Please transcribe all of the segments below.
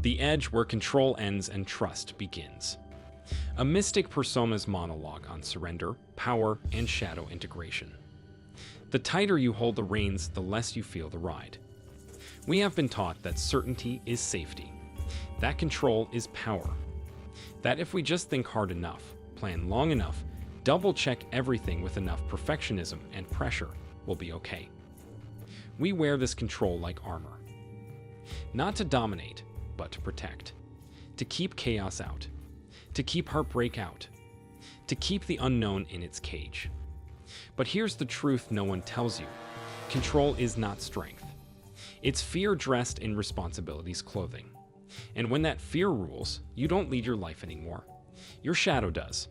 the edge where control ends and trust begins. A Mystic Personas monologue on surrender, power, and shadow integration. The tighter you hold the reins, the less you feel the ride. We have been taught that certainty is safety, that control is power, that if we just think hard enough, plan long enough, double-check everything with enough perfectionism and pressure, we'll be okay. We wear this control like armor. Not to dominate, but to protect. To keep chaos out. To keep heartbreak out. To keep the unknown in its cage. But here's the truth no one tells you. Control is not strength. It's fear dressed in responsibility's clothing. And when that fear rules, you don't lead your life anymore. Your shadow does.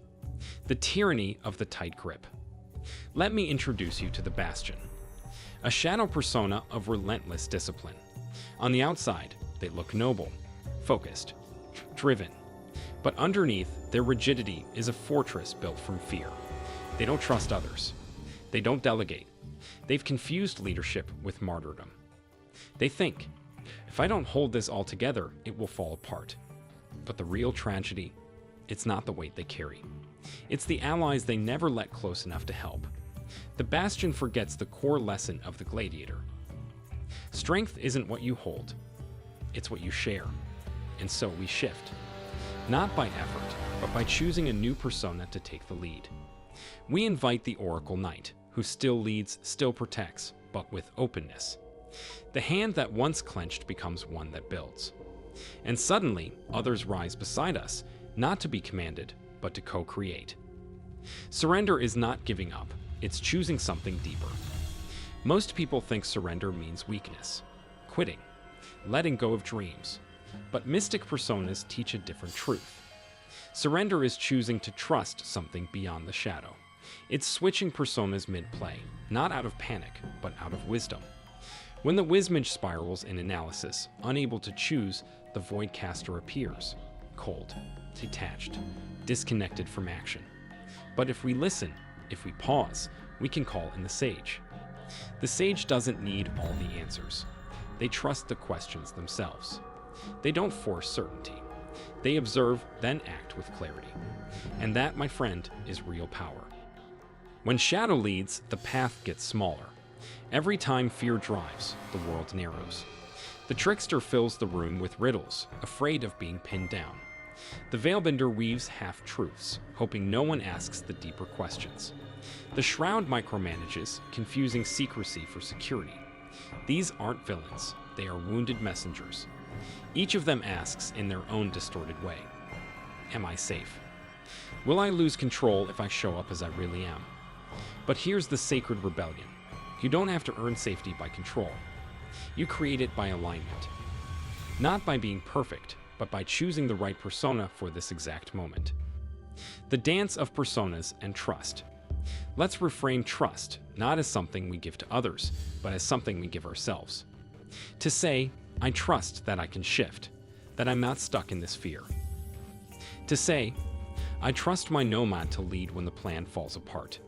The tyranny of the tight grip. Let me introduce you to the Bastion. A shadow persona of relentless discipline. On the outside, they look noble, focused, driven. But underneath, their rigidity is a fortress built from fear. They don't trust others. They don't delegate. They've confused leadership with martyrdom. They think, if I don't hold this all together, it will fall apart. But the real tragedy, it's not the weight they carry. It's the allies they never let close enough to help. The Bastion forgets the core lesson of the Gladiator. Strength isn't what you hold, it's what you share. And so we shift. Not by effort, but by choosing a new persona to take the lead. We invite the Oracle Knight, who still leads, still protects, but with openness. The hand that once clenched becomes one that builds. And suddenly, others rise beside us, not to be commanded, but to co-create. Surrender is not giving up, it's choosing something deeper. Most people think surrender means weakness, quitting, letting go of dreams. But Mystic Personas teach a different truth. Surrender is choosing to trust something beyond the shadow. It's switching personas mid-play, not out of panic, but out of wisdom. When the Wismage spirals in analysis, unable to choose, the Voidcaster appears, cold, detached, disconnected from action. But if we listen, if we pause, we can call in the Sage. The Sage doesn't need all the answers. They trust the questions themselves. They don't force certainty. They observe, then act with clarity. And that, my friend, is real power. When shadow leads, the path gets smaller. Every time fear drives, the world narrows. The Trickster fills the room with riddles, afraid of being pinned down. The Veilbender weaves half-truths, hoping no one asks the deeper questions. The Shroud micromanages, confusing secrecy for security. These aren't villains, they are wounded messengers. Each of them asks in their own distorted way, am I safe? Will I lose control if I show up as I really am? But here's the sacred rebellion. You don't have to earn safety by control. You create it by alignment. Not by being perfect, but by choosing the right persona for this exact moment. The dance of personas and trust. Let's reframe trust, not as something we give to others, but as something we give ourselves. To say, I trust that I can shift, that I'm not stuck in this fear. To say, I trust my nomad to lead when the plan falls apart.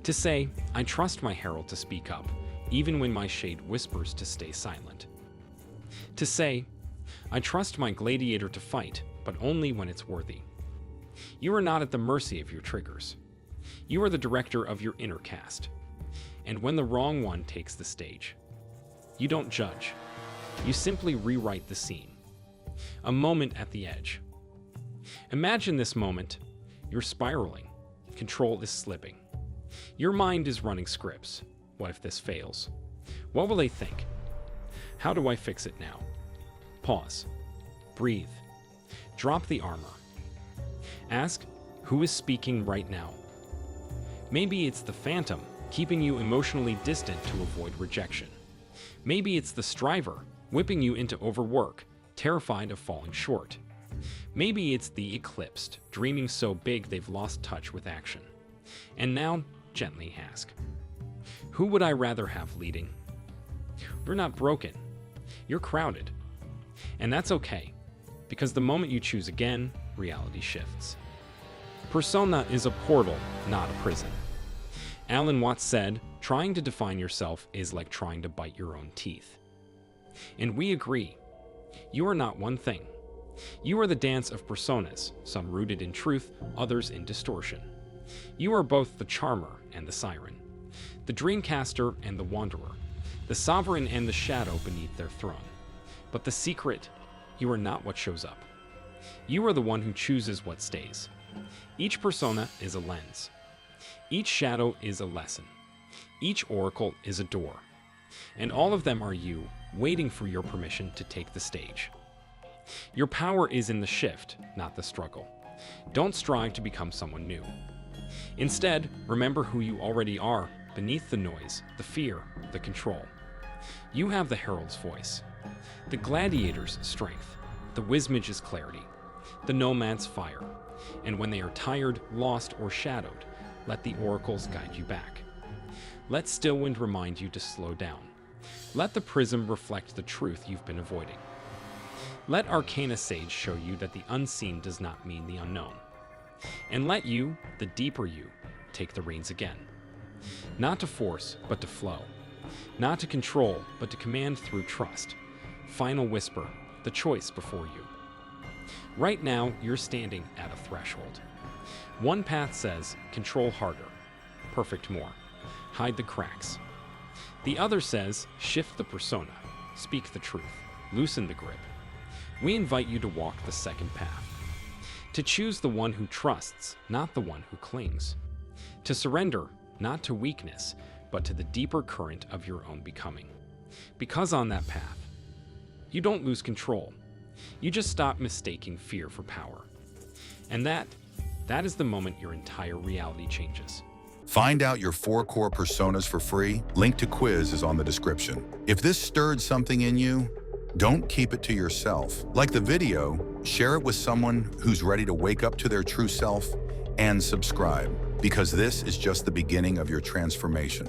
To say, I trust my Herald to speak up, even when my shade whispers to stay silent. To say, I trust my Gladiator to fight, but only when it's worthy. You are not at the mercy of your triggers. You are the director of your inner cast. And when the wrong one takes the stage, you don't judge. You simply rewrite the scene. A moment at the edge. Imagine this moment. You're spiraling. Control is slipping. Your mind is running scripts. What if this fails? What will they think? How do I fix it now? Pause. Breathe. Drop the armor. Ask, who is speaking right now? Maybe it's the phantom, keeping you emotionally distant to avoid rejection. Maybe it's the striver, whipping you into overwork, terrified of falling short. Maybe it's the eclipsed, dreaming so big they've lost touch with action. And now, gently ask, who would I rather have leading? You're not broken. You're crowded. And that's okay, because the moment you choose again, reality shifts. Persona is a portal, not a prison. Alan Watts said, trying to define yourself is like trying to bite your own teeth. And we agree. You are not one thing. You are the dance of personas, some rooted in truth, others in distortion. You are both the charmer and the siren, the dreamcaster and the wanderer, the sovereign and the shadow beneath their throne. But the secret, you are not what shows up. You are the one who chooses what stays. Each persona is a lens. Each shadow is a lesson. Each oracle is a door. And all of them are you, waiting for your permission to take the stage. Your power is in the shift, not the struggle. Don't strive to become someone new. Instead, remember who you already are, beneath the noise, the fear, the control. You have the Herald's voice, the Gladiator's strength, the Wismage's clarity, the Nomad's fire. And when they are tired, lost, or shadowed, let the oracles guide you back. Let Stillwind remind you to slow down. Let the prism reflect the truth you've been avoiding. Let Arcana Sage show you that the unseen does not mean the unknown. And let you, the deeper you, take the reins again. Not to force, but to flow. Not to control, but to command through trust. Final whisper, the choice before you. Right now, you're standing at a threshold. One path says, control harder, perfect more, hide the cracks. The other says, shift the persona, speak the truth, loosen the grip. We invite you to walk the second path. To choose the one who trusts, not the one who clings. To surrender, not to weakness, but to the deeper current of your own becoming. Because on that path, you don't lose control. You just stop mistaking fear for power. And that is the moment your entire reality changes. Find out your 4 core personas for free. Link to quiz is on the description. If this stirred something in you, don't keep it to yourself. Like the video, share it with someone who's ready to wake up to their true self, and subscribe, because this is just the beginning of your transformation.